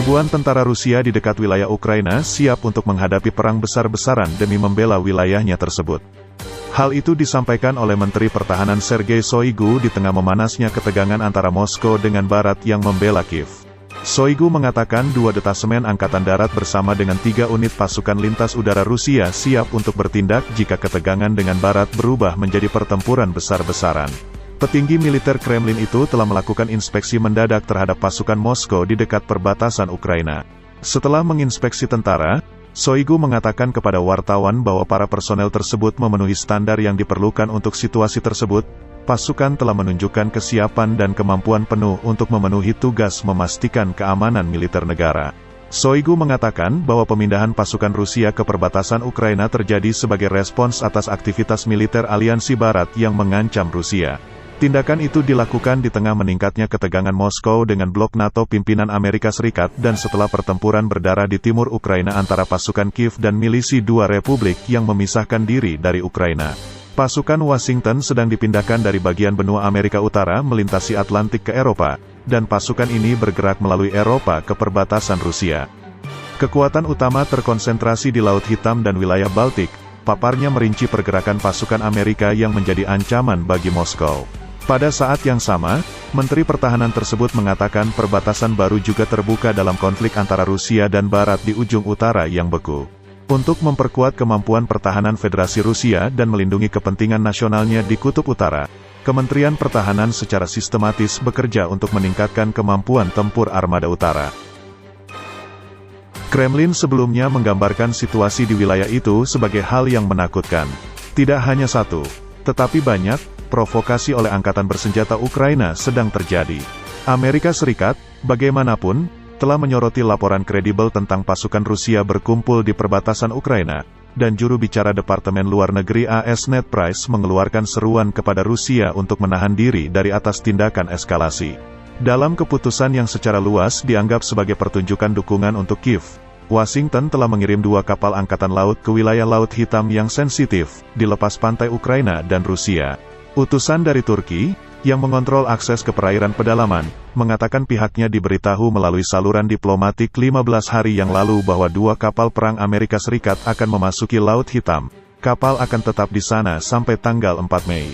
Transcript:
Ribuan tentara Rusia di dekat wilayah Ukraina siap untuk menghadapi perang besar-besaran demi membela wilayahnya tersebut. Hal itu disampaikan oleh Menteri Pertahanan Sergei Shoigu di tengah memanasnya ketegangan antara Moskow dengan Barat yang membela Kiev. Shoigu mengatakan 2 detasemen Angkatan Darat bersama dengan 3 unit pasukan lintas udara Rusia siap untuk bertindak jika ketegangan dengan Barat berubah menjadi pertempuran besar-besaran. Petinggi militer Kremlin itu telah melakukan inspeksi mendadak terhadap pasukan Moskow di dekat perbatasan Ukraina. Setelah menginspeksi tentara, Shoigu mengatakan kepada wartawan bahwa para personel tersebut memenuhi standar yang diperlukan untuk situasi tersebut. Pasukan telah menunjukkan kesiapan dan kemampuan penuh untuk memenuhi tugas memastikan keamanan militer negara. Shoigu mengatakan bahwa pemindahan pasukan Rusia ke perbatasan Ukraina terjadi sebagai respons atas aktivitas militer aliansi Barat yang mengancam Rusia. Tindakan itu dilakukan di tengah meningkatnya ketegangan Moskow dengan blok NATO pimpinan Amerika Serikat dan setelah pertempuran berdarah di timur Ukraina antara pasukan Kiev dan milisi 2 republik yang memisahkan diri dari Ukraina. Pasukan Washington sedang dipindahkan dari bagian benua Amerika Utara melintasi Atlantik ke Eropa, dan pasukan ini bergerak melalui Eropa ke perbatasan Rusia. Kekuatan utama terkonsentrasi di Laut Hitam dan wilayah Baltik, paparnya merinci pergerakan pasukan Amerika yang menjadi ancaman bagi Moskow. Pada saat yang sama, Menteri Pertahanan tersebut mengatakan perbatasan baru juga terbuka dalam konflik antara Rusia dan Barat di ujung utara yang beku. Untuk memperkuat kemampuan pertahanan Federasi Rusia dan melindungi kepentingan nasionalnya di Kutub Utara, Kementerian Pertahanan secara sistematis bekerja untuk meningkatkan kemampuan tempur Armada Utara. Kremlin sebelumnya menggambarkan situasi di wilayah itu sebagai hal yang menakutkan. Tidak hanya satu, tetapi banyak provokasi oleh angkatan bersenjata Ukraina sedang terjadi. Amerika Serikat, bagaimanapun, telah menyoroti laporan kredibel tentang pasukan Rusia berkumpul di perbatasan Ukraina, dan juru bicara Departemen Luar Negeri AS Ned Price mengeluarkan seruan kepada Rusia untuk menahan diri dari atas tindakan eskalasi. Dalam keputusan yang secara luas dianggap sebagai pertunjukan dukungan untuk Kiev, Washington telah mengirim 2 kapal angkatan laut ke wilayah Laut Hitam yang sensitif, di lepas pantai Ukraina dan Rusia. Utusan dari Turki, yang mengontrol akses ke perairan pedalaman, mengatakan pihaknya diberitahu melalui saluran diplomatik 15 hari yang lalu bahwa 2 kapal perang Amerika Serikat akan memasuki Laut Hitam. Kapal akan tetap di sana sampai tanggal 4 Mei.